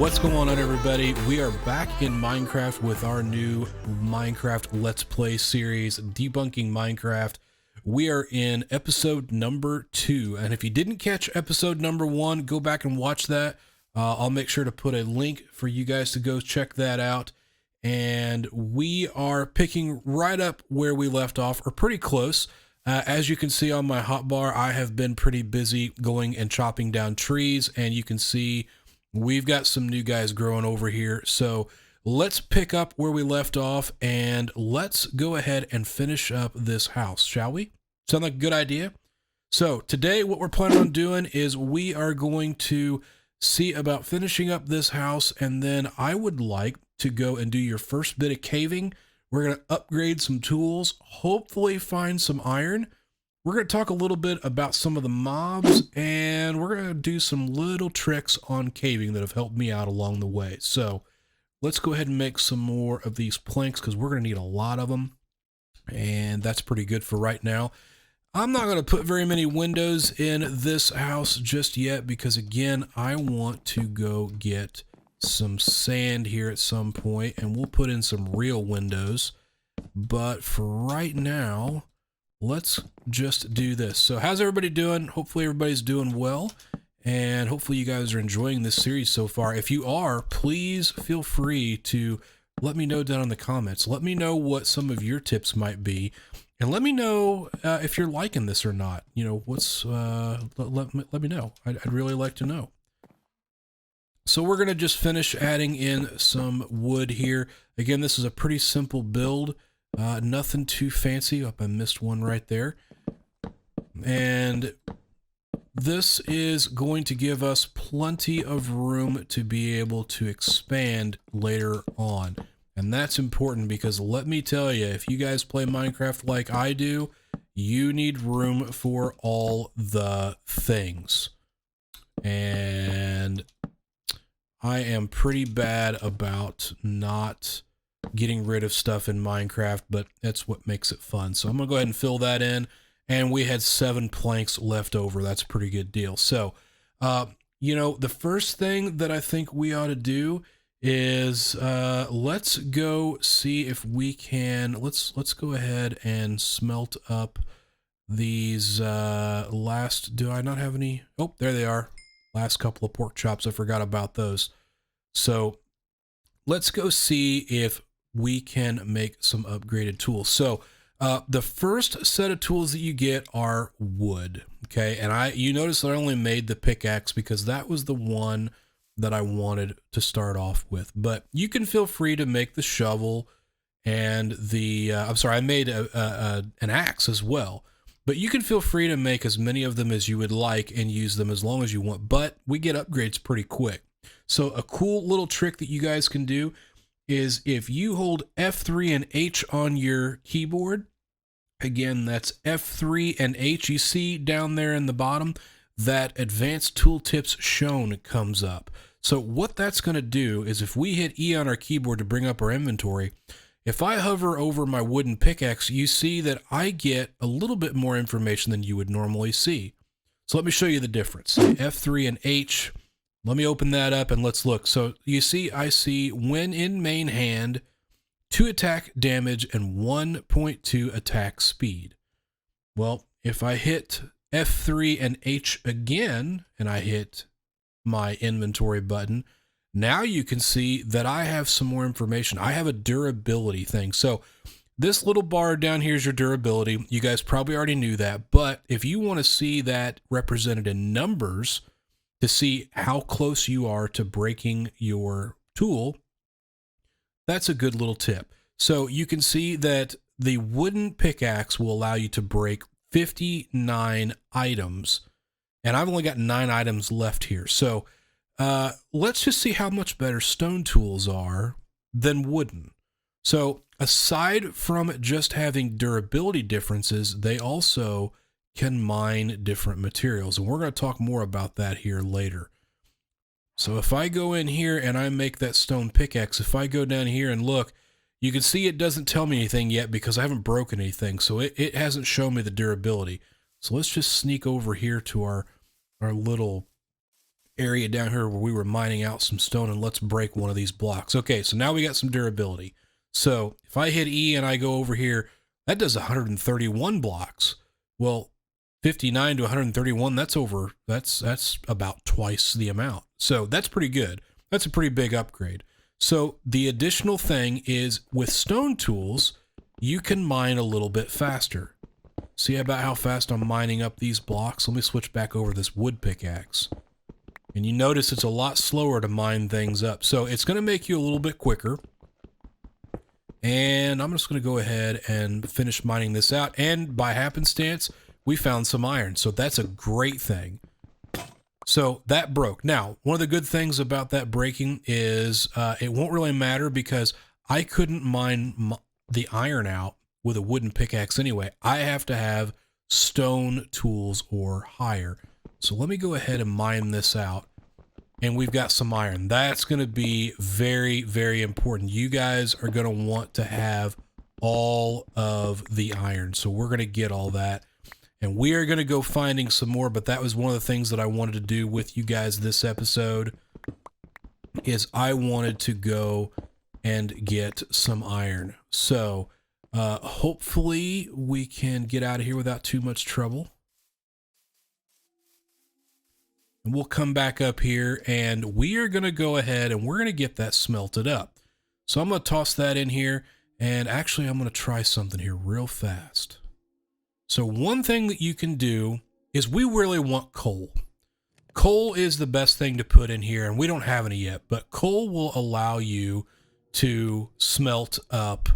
What's going on, everybody? We are back in Minecraft with our new Minecraft Let's Play series, Debunking Minecraft. We are in episode number 2, and if you didn't catch episode number 1, go back and watch that. I'll make sure to put a link for you guys to go check that out. And we are picking right up where we left off, or pretty close. As you can see on my hotbar, I have been pretty busy going and chopping down trees, and you can see we've got some new guys growing over here. So let's pick up where we left off and let's go ahead and finish up this house, shall we? Sound like a good idea? So today what we're planning on doing is we are going to see about finishing up this house, and then I would like to go and do your first bit of caving. We're going to upgrade some tools, hopefully find some iron. We're going to talk a little bit about some of the mobs, and we're going to do some little tricks on caving that have helped me out along the way. So let's go ahead and make some more of these planks because we're going to need a lot of them, and that's pretty good for right now. I'm not going to put very many windows in this house just yet because, again, I want to go get some sand here at some point, and we'll put in some real windows. But for right now, let's just do this. So how's everybody doing? Hopefully everybody's doing well, and hopefully you guys are enjoying this series so far. If you are, please feel free to let me know down in the comments. Let me know what some of your tips might be, and let me know if you're liking this or not. You know, what's let me know. I'd really like to know. So we're going to just finish adding in some wood here. Again, this is a pretty simple build. Nothing too fancy. Oh, I missed one right there. And this is going to give us plenty of room to be able to expand later on. And that's important because let me tell you, if you guys play Minecraft like I do, you need room for all the things. And I am pretty bad about not getting rid of stuff in Minecraft, but that's what makes it fun. So I'm gonna go ahead and fill that in, and we had 7 planks left over. That's a pretty good deal. So you know, the first thing that I think we ought to do is let's go see if we can, let's go ahead and smelt up these last, do I not have any? Oh, there they are. Last couple of pork chops. I forgot about those. So let's go see if we can make some upgraded tools. So the first set of tools that you get are wood. Okay, and you notice that I only made the pickaxe because that was the one that I wanted to start off with. But you can feel free to make the shovel and the I'm sorry, I made an axe as well. But you can feel free to make as many of them as you would like and use them as long as you want. But we get upgrades pretty quick. So a cool little trick that you guys can do is if you hold F3 and H on your keyboard, again, that's F3 and H, you see down there in the bottom, that advanced tooltips shown comes up. So what that's going to do is if we hit E on our keyboard to bring up our inventory, if I hover over my wooden pickaxe, you see that I get a little bit more information than you would normally see. So let me show you the difference. F3 and H, let me open that up and let's look. So you see, I see when in main hand, 2 attack damage and 1.2 attack speed. Well, if I hit F3 and H again, and I hit my inventory button, now you can see that I have some more information. I have a durability thing. So this little bar down here is your durability. You guys probably already knew that, but if you want to see that represented in numbers to see how close you are to breaking your tool, that's a good little tip. So you can see that the wooden pickaxe will allow you to break 59 items, and I've only got 9 items left here. So let's just see how much better stone tools are than wooden. So aside from just having durability differences, they also can mine different materials, and we're going to talk more about that here later. So if I go in here and I make that stone pickaxe, if I go down here and look, you can see it doesn't tell me anything yet because I haven't broken anything, so it hasn't shown me the durability. So let's just sneak over here to our little area down here where we were mining out some stone, and let's break one of these blocks. Okay, so now we got some durability. So if I hit E and I go over here, that does 131 blocks. Well, 59 to 131, that's about twice the amount. So that's pretty good. That's a pretty big upgrade. So the additional thing is with stone tools, you can mine a little bit faster. See about how fast I'm mining up these blocks? Let me switch back over this wood pickaxe. And you notice it's a lot slower to mine things up. So it's going to make you a little bit quicker. And I'm just going to go ahead and finish mining this out. And by happenstance, we found some iron. So that's a great thing. So that broke. Now, one of the good things about that breaking is it won't really matter because I couldn't mine the iron out with a wooden pickaxe anyway. I have to have stone tools or higher. So let me go ahead and mine this out. And we've got some iron. That's going to be very, very important. You guys are going to want to have all of the iron. So we're going to get all that. And we are going to go finding some more. But that was one of the things that I wanted to do with you guys this episode. Is I wanted to go and get some iron. So hopefully we can get out of here without too much trouble. And we'll come back up here and we are going to go ahead and we're going to get that smelted up. So I'm going to toss that in here, and actually I'm going to try something here real fast. So one thing that you can do is we really want coal. Coal is the best thing to put in here, and we don't have any yet, but coal will allow you to smelt up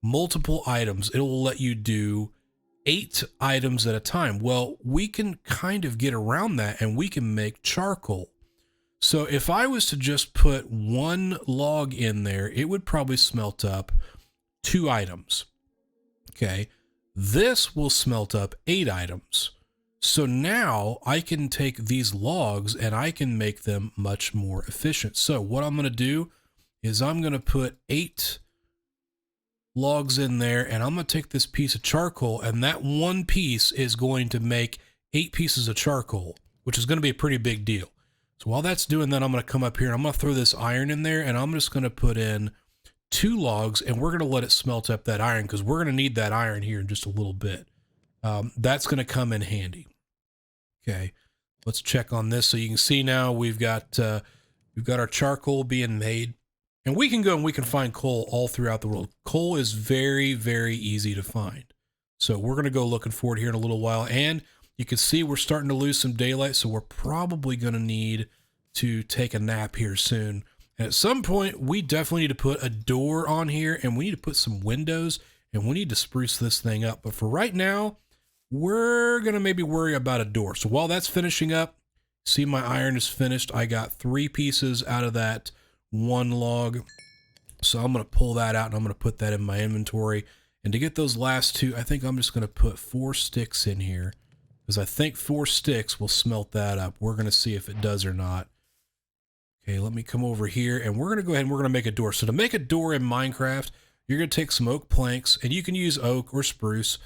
multiple items. It will let you do 8 items at a time. Well, we can kind of get around that and we can make charcoal. So if I was to just put 1 log in there, it would probably smelt up 2 items. Okay. This will smelt up 8 items. So now I can take these logs and I can make them much more efficient. So what I'm going to do is I'm going to put 8 logs in there, and I'm going to take this piece of charcoal, and that one piece is going to make 8 pieces of charcoal, which is going to be a pretty big deal. So while that's doing that, I'm going to come up here and I'm going to throw this iron in there, and I'm just going to put in 2 logs, and we're going to let it smelt up that iron because we're going to need that iron here in just a little bit. That's going to come in handy. Okay, let's check on this. So you can see now we've got our charcoal being made. And we can go and we can find coal all throughout the world. Coal is very, very easy to find. So we're going to go looking for it here in a little while. And you can see we're starting to lose some daylight. So we're probably going to need to take a nap here soon. And at some point, we definitely need to put a door on here. And we need to put some windows. And we need to spruce this thing up. But for right now, we're going to maybe worry about a door. So while that's finishing up, see my iron is finished. I got 3 pieces out of that 1 log. So I'm going to pull that out and I'm going to put that in my inventory. And to get those last 2, I think I'm just going to put 4 sticks in here, because I think 4 sticks will smelt that up. We're going to see if it does or not. Okay, let me come over here and we're going to go ahead and we're going to make a door. So to make a door in Minecraft, you're going to take some oak planks, and you can use oak or spruce.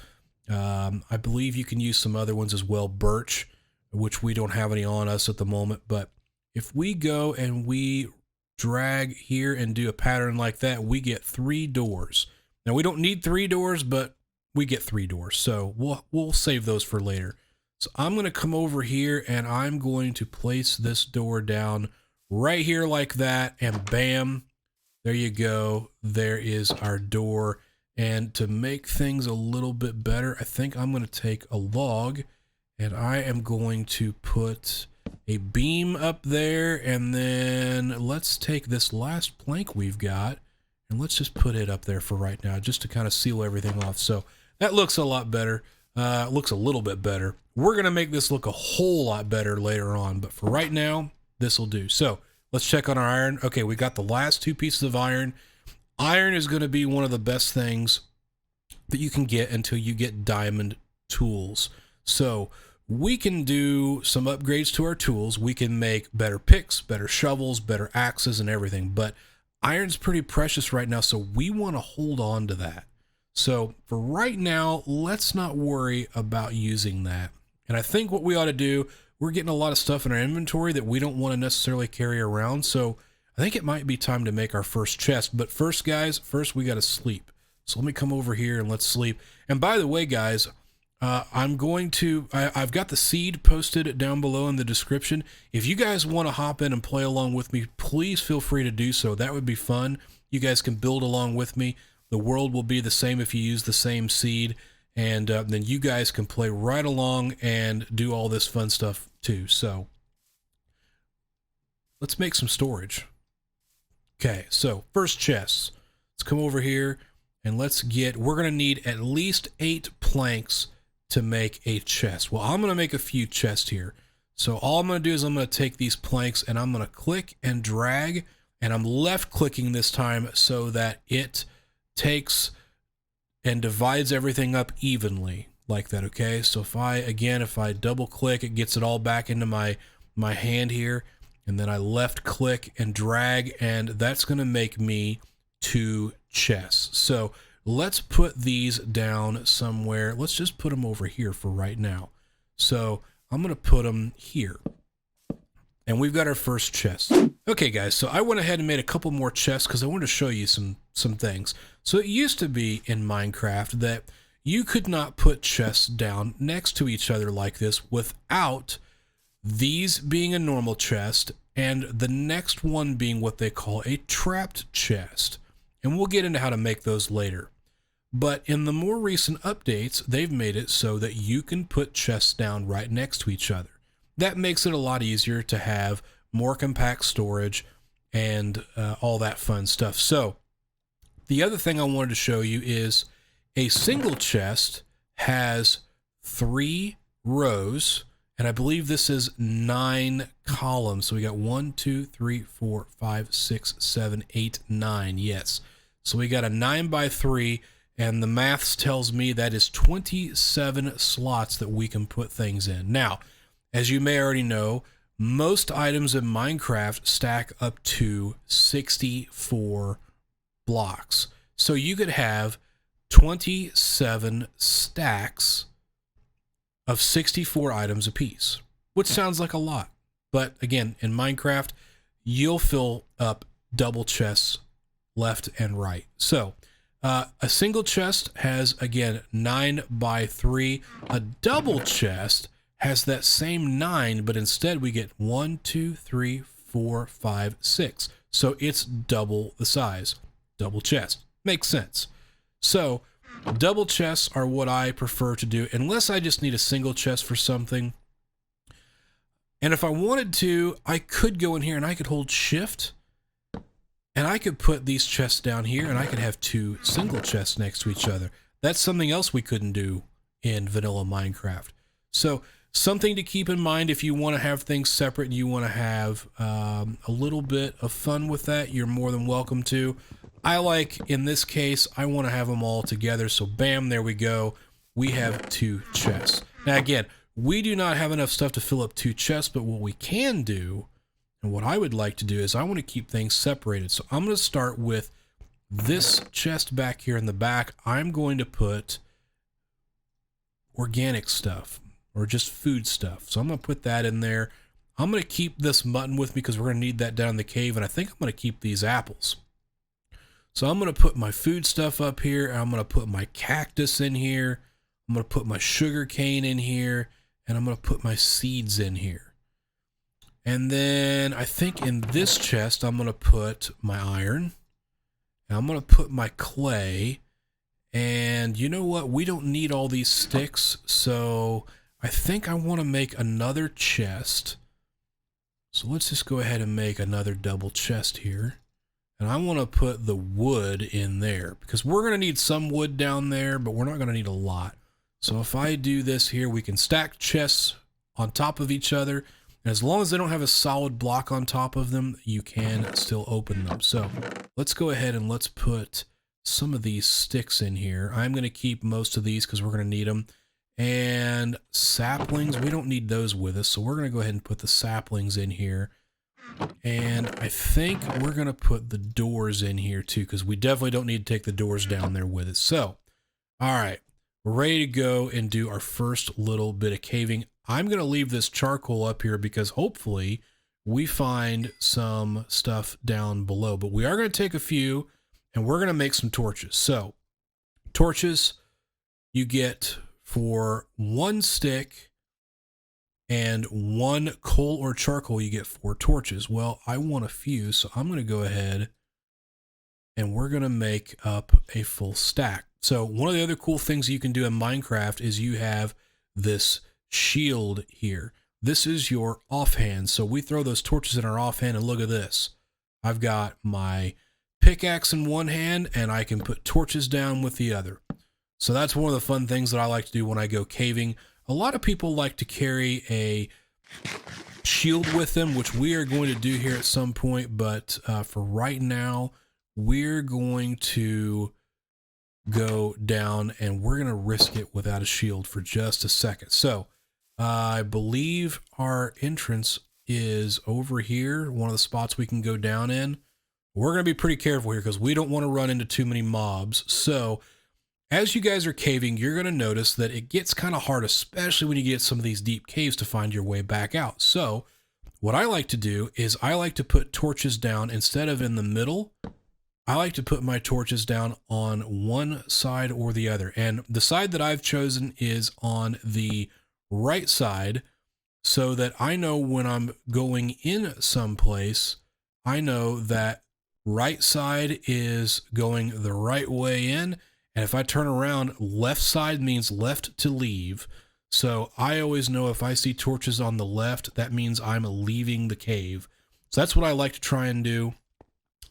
I believe you can use some other ones as well, birch, which we don't have any on us at the moment. But if we go and we drag here and do a pattern like that, we get 3 doors. Now we don't need 3 doors, but we get 3 doors. So we'll save those for later. So I'm going to come over here and I'm going to place this door down right here like that, and bam, there you go. There is our door. And to make things a little bit better, I think I'm going to take a log and I am going to put a beam up there, and then let's take this last plank we've got and let's just put it up there for right now, just to kind of seal everything off. So that looks a lot better. It looks a little bit better. We're going to make this look a whole lot better later on, but for right now, this will do. So let's check on our iron. Okay, we got the last 2 pieces of iron. Iron is going to be one of the best things that you can get until you get diamond tools. So we can do some upgrades to our tools. We can make better picks, better shovels, better axes, and everything. But iron's pretty precious right now, so we want to hold on to that. So for right now, let's not worry about using that. And I think what we ought to do, we're getting a lot of stuff in our inventory that we don't want to necessarily carry around. So I think it might be time to make our first chest. But first, guys, we got to sleep. So let me come over here and let's sleep. And by the way, guys, I've got the seed posted down below in the description. If you guys want to hop in and play along with me, please feel free to do so. That would be fun. You guys can build along with me. The world will be the same if you use the same seed. And then you guys can play right along and do all this fun stuff too. So let's make some storage. Okay, so first chest. Let's come over here and we're going to need at least 8 planks to make a chest. Well, I'm going to make a few chests here. So all I'm going to do is I'm going to take these planks and I'm going to click and drag, and I'm left clicking this time so that it takes and divides everything up evenly like that. Okay, so if I double click, it gets it all back into my hand here, and then I left click and drag, and that's going to make me 2 chests. So let's put these down somewhere. Let's just put them over here for right now. So I'm going to put them here. And we've got our first chest. Okay, guys, so I went ahead and made a couple more chests because I wanted to show you some things. So it used to be in Minecraft that you could not put chests down next to each other like this without these being a normal chest and the next one being what they call a trapped chest. And we'll get into how to make those later. But in the more recent updates, they've made it so that you can put chests down right next to each other. That makes it a lot easier to have more compact storage and all that fun stuff. So the other thing I wanted to show you is a single chest has 3 rows, and I believe this is 9 columns. So we got 1, 2, 3, 4, 5, 6, 7, 8, 9. Yes. So we got a 9 by 3. And the maths tells me that is 27 slots that we can put things in. Now, as you may already know, most items in Minecraft stack up to 64 blocks. So you could have 27 stacks of 64 items apiece, which sounds like a lot. But again, in Minecraft, you'll fill up double chests left and right. So a single chest has, again, 9 by 3. A double chest has that same 9, but instead we get 1, 2, 3, 4, 5, 6. So it's double the size. Double chest. Makes sense. So double chests are what I prefer to do, unless I just need a single chest for something. And if I wanted to, I could go in here and I could hold shift, and I could put these chests down here, and I could have 2 single chests next to each other. That's something else we couldn't do in vanilla Minecraft. So something to keep in mind if you want to have things separate and you want to have a little bit of fun with that, you're more than welcome to. In this case, I want to have them all together. So bam, there we go. We have 2 chests. Now again, we do not have enough stuff to fill up 2 chests, but what we can do, and what I would like to do, is I want to keep things separated. So I'm going to start with this chest back here in the back. I'm going to put organic stuff or just food stuff. So I'm going to put that in there. I'm going to keep this mutton with me because we're going to need that down in the cave. And I think I'm going to keep these apples. So I'm going to put my food stuff up here. I'm going to put my cactus in here. I'm going to put my sugar cane in here. And I'm going to put my seeds in here. And then I think in this chest, I'm going to put my iron. And I'm going to put my clay. And you know what? We don't need all these sticks. So I think I want to make another chest. So let's just go ahead and make another double chest here. And I want to put the wood in there because we're going to need some wood down there, but we're not going to need a lot. So if I do this here, we can stack chests on top of each other. And as long as they don't have a solid block on top of them, you can still open them. So let's go ahead and let's put some of these sticks in here. I'm going to keep most of these because we're going to need them. And saplings, we don't need those with us. So we're going to go ahead and put the saplings in here. And I think we're going to put the doors in here too, because we definitely don't need to take the doors down there with us. So, all right, we're ready to go and do our first little bit of caving. I'm going to leave this charcoal up here because hopefully we find some stuff down below. But we are going to take a few and we're going to make some torches. So torches you get for 1 stick, and 1 coal or charcoal you get 4 torches. Well, I want a few, so I'm going to go ahead and we're going to make up a full stack. So one of the other cool things you can do in Minecraft is you have this shield here. This is your offhand. So we throw those torches in our offhand, and look at this. I've got my pickaxe in one hand and I can put torches down with the other. So that's one of the fun things that I like to do when I go caving. A lot of people like to carry a shield with them, which we are going to do here at some point, but for right now, we're going to go down and we're going to risk it without a shield for just a second. So I believe our entrance is over here, one of the spots we can go down in. We're going to be pretty careful here because we don't want to run into too many mobs. So as you guys are caving, you're going to notice that it gets kind of hard, especially when you get some of these deep caves, to find your way back out. So what I like to do is I like to put torches down instead of in the middle. I like to put my torches down on one side or the other. And the side that I've chosen is on the right side so that I know when I'm going in someplace, I know that right side is going the right way in. And if I turn around, left side means left to leave. So I always know if I see torches on the left, that means I'm leaving the cave. So that's what I like to try and do.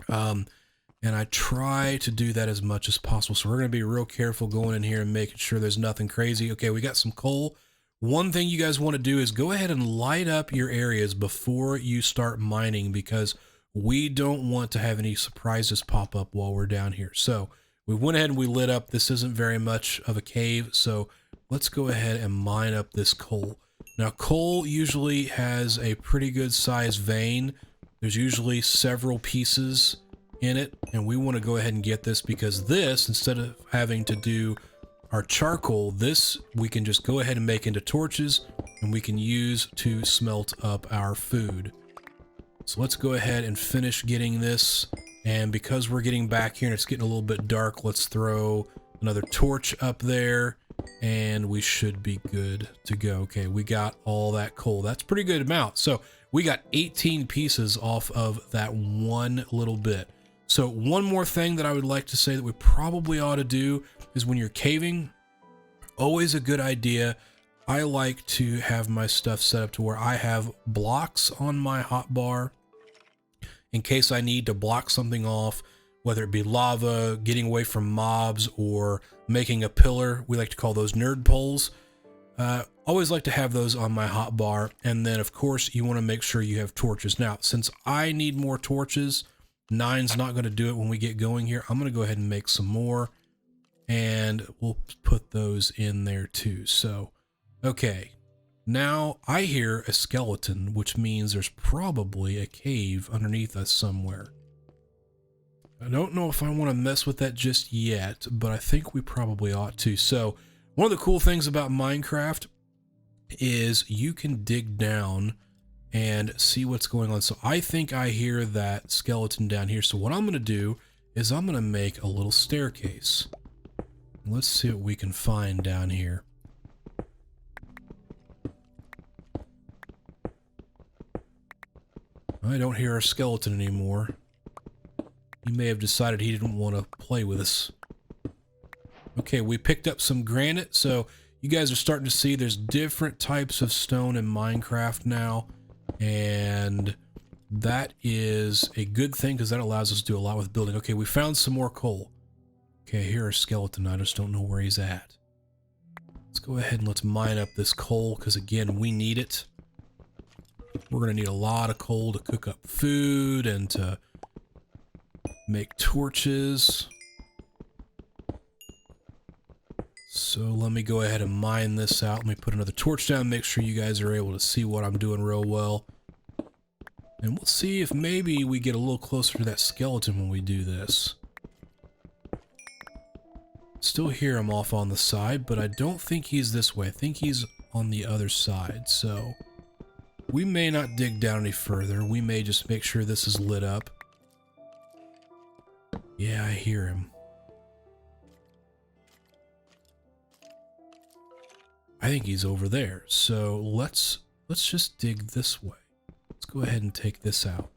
And I try to do that as much as possible. So we're going to be real careful going in here and making sure there's nothing crazy. Okay, we got some coal. One thing you guys want to do is go ahead and light up your areas before you start mining, because we don't want to have any surprises pop up while we're down here. So we went ahead and we lit up. This isn't very much of a cave, so let's go ahead and mine up this coal. Now, coal usually has a pretty good sized vein. There's usually several pieces in it, and we want to go ahead and get this because this, instead of having to do our charcoal, this we can just go ahead and make into torches, and we can use to smelt up our food. So let's go ahead and finish getting this. And because we're getting back here and it's getting a little bit dark, let's throw another torch up there and we should be good to go. Okay, we got all that coal. That's a pretty good amount. So we got 18 pieces off of that one little bit. So one more thing that I would like to say that we probably ought to do is when you're caving, always a good idea. I like to have my stuff set up to where I have blocks on my hotbar in case I need to block something off, whether it be lava, getting away from mobs, or making a pillar. We like to call those nerd poles. Always like to have those on my hotbar. And then, of course, you want to make sure you have torches. Now, since I need more torches, 9's not going to do it when we get going here. I'm going to go ahead and make some more, and we'll put those in there too. So, okay. Now, I hear a skeleton, which means there's probably a cave underneath us somewhere. I don't know if I want to mess with that just yet, but I think we probably ought to. So, one of the cool things about Minecraft is you can dig down and see what's going on. So, I think I hear that skeleton down here. So, what I'm going to do is I'm going to make a little staircase. Let's see what we can find down here. I don't hear our skeleton anymore. He may have decided he didn't want to play with us. Okay, we picked up some granite, so you guys are starting to see there's different types of stone in Minecraft now, and that is a good thing because that allows us to do a lot with building. Okay, we found some more coal. Okay, here's our skeleton. I just don't know where he's at. Let's go ahead and let's mine up this coal because, again, we need it. We're going to need a lot of coal to cook up food and to make torches. So let me go ahead and mine this out. Let me put another torch down, make sure you guys are able to see what I'm doing real well. And we'll see if maybe we get a little closer to that skeleton when we do this. Still hear him off on the side, but I don't think he's this way. I think he's on the other side. So we may not dig down any further. We may just make sure this is lit up. Yeah, I hear him. I think he's over there. So let's just dig this way. Let's go ahead and take this out.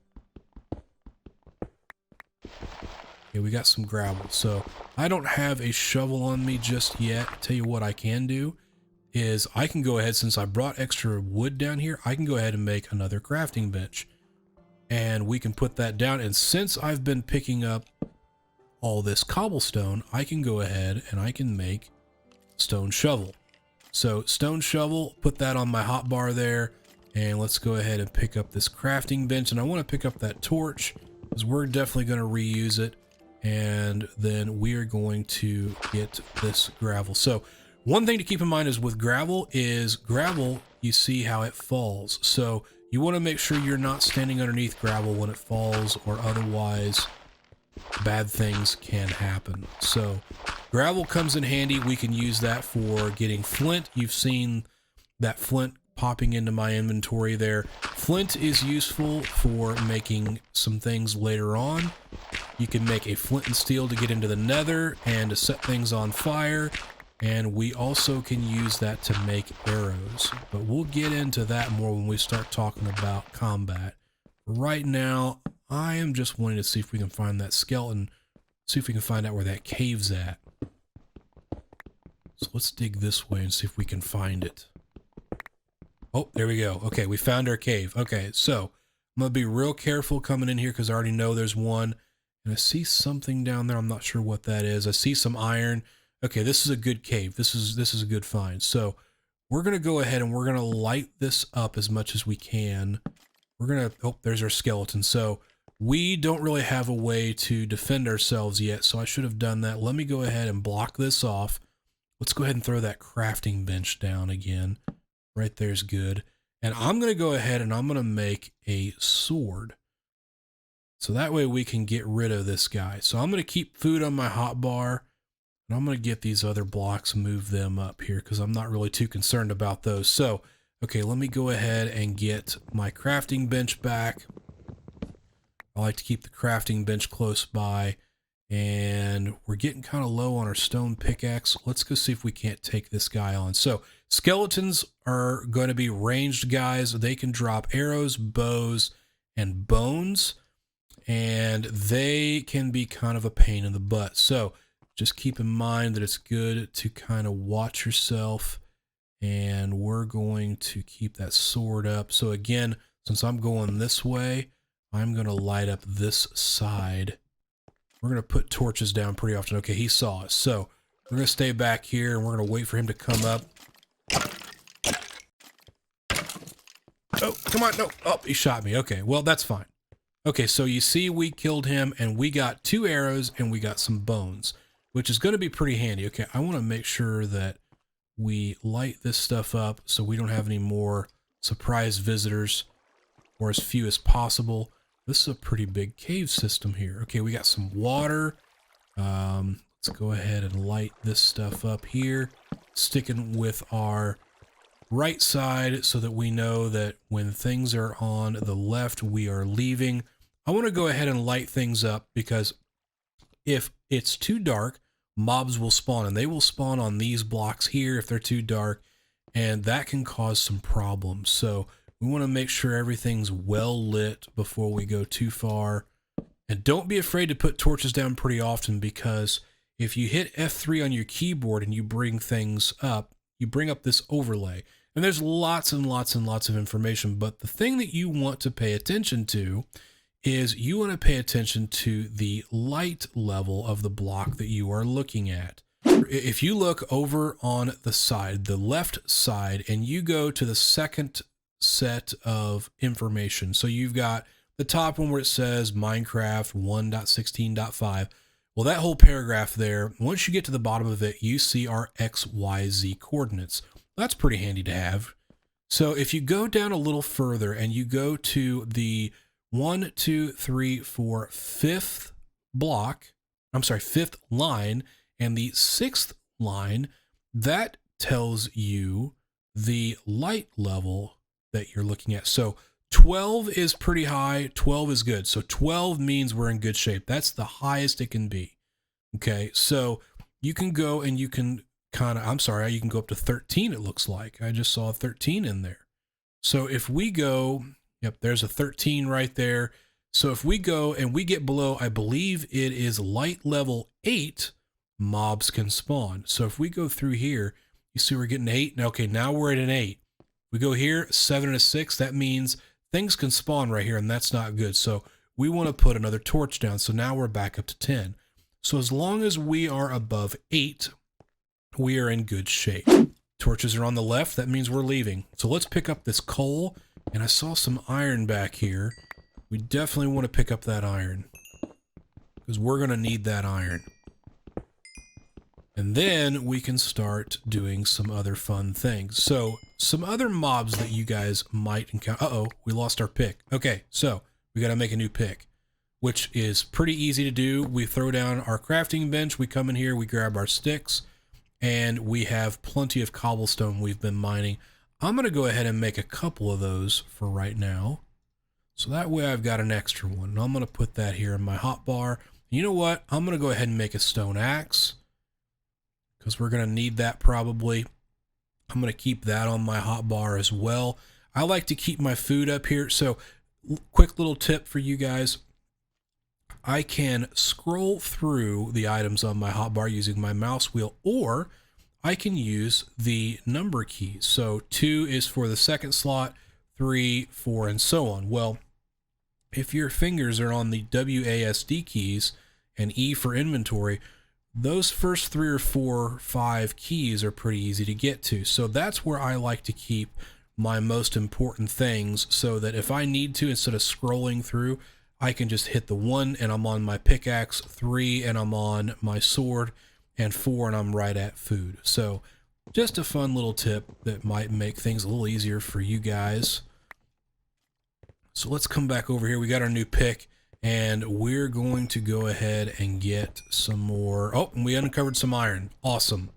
Okay, we got some gravel. So I don't have a shovel on me just yet. Tell you what I can do is I can go ahead, since I brought extra wood down here, I can go ahead and make another crafting bench. And we can put that down. And since I've been picking up all this cobblestone, I can go ahead and I can make stone shovel. So stone shovel, put that on my hotbar there. And let's go ahead and pick up this crafting bench. And I want to pick up that torch because we're definitely going to reuse it. And then we are going to get this gravel. So one thing to keep in mind is with gravel, you see how it falls. So you want to make sure you're not standing underneath gravel when it falls, or otherwise bad things can happen. So gravel comes in handy. We can use that for getting flint. You've seen that flint popping into my inventory there. Flint is useful for making some things later on. You can make a flint and steel to get into the nether and to set things on fire. And we also can use that to make arrows. But we'll get into that more when we start talking about combat. Right now, I am just wanting to see if we can find that skeleton. See if we can find out where that cave's at. So let's dig this way and see if we can find it. Oh, there we go. Okay, we found our cave. Okay, so I'm going to be real careful coming in here because I already know there's one. And I see something down there. I'm not sure what that is. I see some iron. Okay, this is a good cave. This is a good find. So we're going to go ahead and we're going to light this up as much as we can. We're going to, oh, there's our skeleton. So we don't really have a way to defend ourselves yet. So I should have done that. Let me go ahead and block this off. Let's go ahead and throw that crafting bench down again. Right there's good. And I'm going to go ahead and I'm going to make a sword. So that way we can get rid of this guy. So I'm going to keep food on my hotbar. And I'm going to get these other blocks, move them up here because I'm not really too concerned about those. So, okay, let me go ahead and get my crafting bench back. I like to keep the crafting bench close by. And we're getting kind of low on our stone pickaxe. Let's go see if we can't take this guy on. So skeletons are going to be ranged guys. They can drop arrows, bows, and bones. And they can be kind of a pain in the butt. So just keep in mind that it's good to kind of watch yourself. And we're going to keep that sword up. So again, since I'm going this way, I'm going to light up this side. We're going to put torches down pretty often. Okay, he saw us. So we're going to stay back here and we're going to wait for him to come up. Oh, come on. No. Oh, he shot me. Okay, well, that's fine. Okay, so you see we killed him and we got 2 arrows and we got some bones, which is going to be pretty handy. Okay, I want to make sure that we light this stuff up so we don't have any more surprise visitors, or as few as possible. This is a pretty big cave system here. Okay, we got some water. Let's go ahead and light this stuff up here, sticking with our right side so that we know that when things are on the left, we are leaving. I want to go ahead and light things up because if it's too dark, mobs will spawn, and they will spawn on these blocks here if they're too dark, and that can cause some problems. So we want to make sure everything's well lit before we go too far. And don't be afraid to put torches down pretty often, because if you hit F3 on your keyboard and you bring things up, you bring up this overlay. And there's lots and lots and lots of information, but the thing that you want to pay attention to is you want to pay attention to the light level of the block that you are looking at. If you look over on the side, the left side, and you go to the second set of information. So you've got the top one where it says Minecraft 1.16.5. Well, that whole paragraph there, once you get to the bottom of it, you see our XYZ coordinates. That's pretty handy to have. So if you go down a little further and you go to the 1, 2, 3, 4, fifth block, I'm sorry, 5th line, and the 6th line, that tells you the light level that you're looking at. So 12 is pretty high, 12 is good. So 12 means we're in good shape. That's the highest it can be. Okay, so you can go and you can you can go up to 13, it looks like. I just saw 13 in there. So if we go, yep, there's a 13 right there. So if we go and we get below, I believe it is light level 8, mobs can spawn. So if we go through here, you see we're getting 8. Now, okay, now we're at an 8. We go here, 7 and a 6. That means things can spawn right here, and that's not good. So we want to put another torch down. So now we're back up to 10. So as long as we are above 8, we are in good shape. Torches are on the left. That means we're leaving. So let's pick up this coal. And I saw some iron back here. We definitely want to pick up that iron, because we're going to need that iron. And then we can start doing some other fun things. So some other mobs that you guys might encounter. Uh-oh, we lost our pick. Okay, so we got to make a new pick, which is pretty easy to do. We throw down our crafting bench. We come in here, we grab our sticks, and we have plenty of cobblestone we've been mining. I'm going to go ahead and make a couple of those for right now. So that way I've got an extra one. And I'm going to put that here in my hotbar. You know what? I'm going to go ahead and make a stone axe, because we're going to need that probably. I'm going to keep that on my hotbar as well. I like to keep my food up here. So quick little tip for you guys. I can scroll through the items on my hotbar using my mouse wheel, or I can use the number keys. So 2 is for the second slot, 3, 4, and so on. Well, if your fingers are on the WASD keys and E for inventory, those first 3 or 4, 5 keys are pretty easy to get to. So that's where I like to keep my most important things, so that if I need to, instead of scrolling through, I can just hit the 1 and I'm on my pickaxe, 3 and I'm on my sword, and 4 and I'm right at food. So just a fun little tip that might make things a little easier for you guys. So let's come back over here. We got our new pick, and we're going to go ahead and get some more. Oh, and we uncovered some iron. Awesome.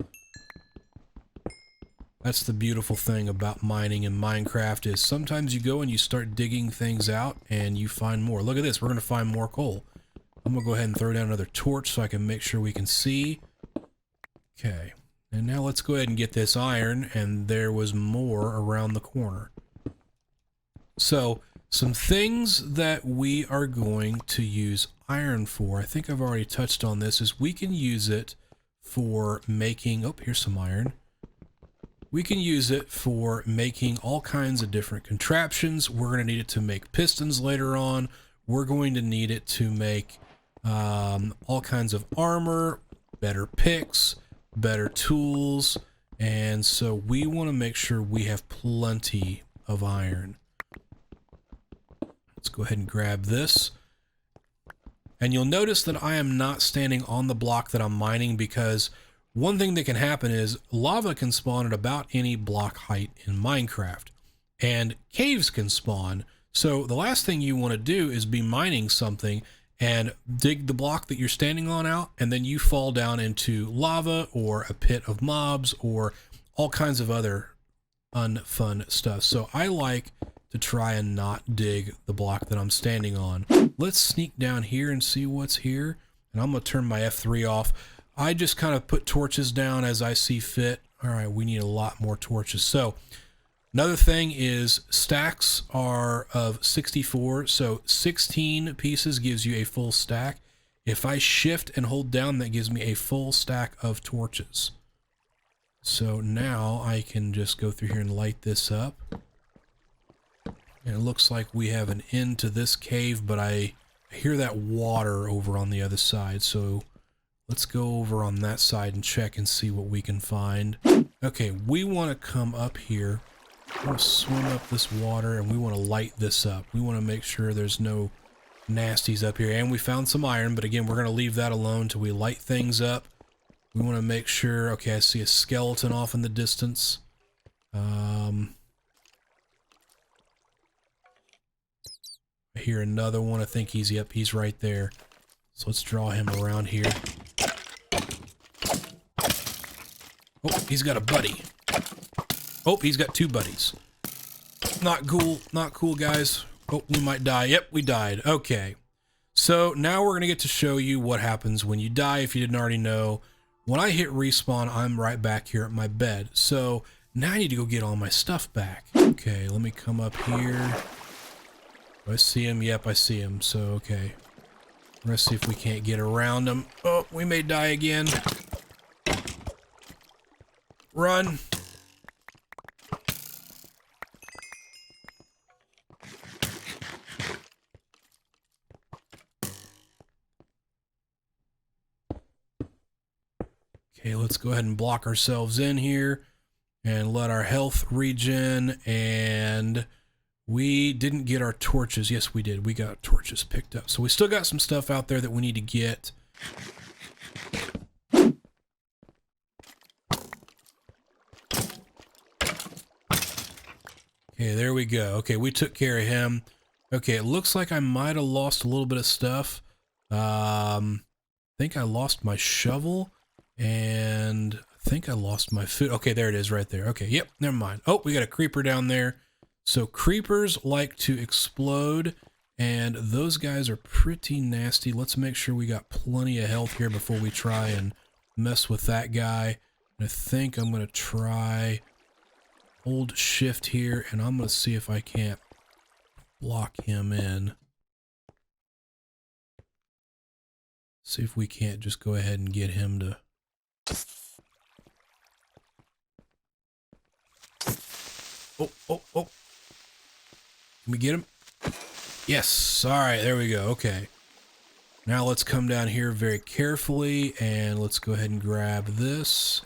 That's the beautiful thing about mining in Minecraft, is sometimes you go and you start digging things out and you find more. Look at this. We're going to find more coal. I'm going to go ahead and throw down another torch so I can make sure we can see. Okay. And now let's go ahead and get this iron, and there was more around the corner. So some things that we are going to use iron for, I think I've already touched on this, is we can use it for making, oh, here's some iron. We can use it for making all kinds of different contraptions. We're going to need it to make pistons later on. We're going to need it to make all kinds of armor, better picks, better tools. And so we want to make sure we have plenty of iron. Let's go ahead and grab this. And you'll notice that I am not standing on the block that I'm mining, because one thing that can happen is lava can spawn at about any block height in Minecraft, and caves can spawn. So the last thing you want to do is be mining something and dig the block that you're standing on out, and then you fall down into lava or a pit of mobs or all kinds of other unfun stuff. So I like to try and not dig the block that I'm standing on. Let's sneak down here and see what's here. And I'm going to turn my F3 off. I just kind of put torches down as I see fit. All right, we need a lot more torches. So another thing is stacks are of 64. So 16 pieces gives you a full stack. If I shift and hold down, that gives me a full stack of torches. So now I can just go through here and light this up. And it looks like we have an end to this cave, but I hear that water over on the other side. So let's go over on that side and check and see what we can find. Okay, we want to come up here. We want to swim up this water, and we want to light this up. We want to make sure there's no nasties up here. And we found some iron, but again, we're going to leave that alone till we light things up. We want to make sure... Okay, I see a skeleton off in the distance. I hear another one. I think he's, yep, he's right there. So let's draw him around here. Oh, he's got a buddy. Oh, he's got two buddies. Not cool. Not cool, guys. Oh, we might die. Yep, we died. Okay. So now we're going to get to show you what happens when you die if you didn't already know. When I hit respawn, I'm right back here at my bed. So now I need to go get all my stuff back. Okay, let me come up here. Do I see him? Yep, I see him. So, okay. Let's see if we can't get around him. Oh, we may die again. Run. Okay, let's go ahead and block ourselves in here and let our health regen. And we didn't get our torches. Yes, we did. We got torches picked up. So we still got some stuff out there that we need to get. Okay, there we go. Okay, we took care of him. Okay, it looks like I might have lost a little bit of stuff. I think I lost my shovel. And I think I lost my food. Okay, there it is right there. Okay, yep, never mind. Oh, we got a creeper down there. So creepers like to explode, and those guys are pretty nasty. Let's make sure we got plenty of health here before we try and mess with that guy. And I think I'm going to try hold shift here, and I'm going to see if I can't block him in. See if we can't just go ahead and get him to... Oh. Can we get him? Yes. All right, there we go. Okay. Now let's come down here very carefully and let's go ahead and grab this.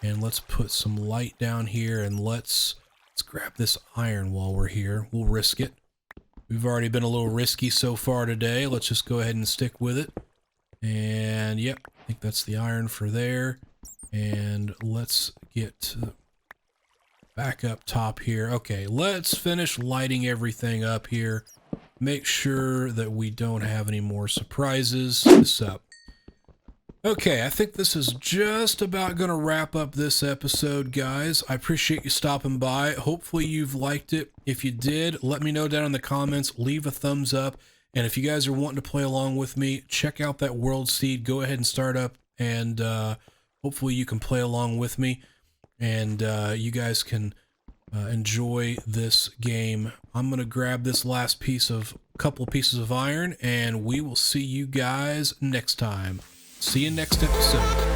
And let's put some light down here and let's grab this iron while we're here. We'll risk it. We've already been a little risky so far today. Let's just go ahead and stick with it. And yep, I think that's the iron for there. And let's get back up top here. Okay, let's finish lighting everything up here. Make sure that we don't have any more surprises. This up. Okay, I think this is just about going to wrap up this episode, guys. I appreciate you stopping by. Hopefully you've liked it. If you did, let me know down in the comments. Leave a thumbs up. And if you guys are wanting to play along with me, check out that world seed. Go ahead and start up, and hopefully you can play along with me. And you guys can enjoy this game. I'm going to grab this last couple pieces of iron, and we will see you guys next time. See you next episode.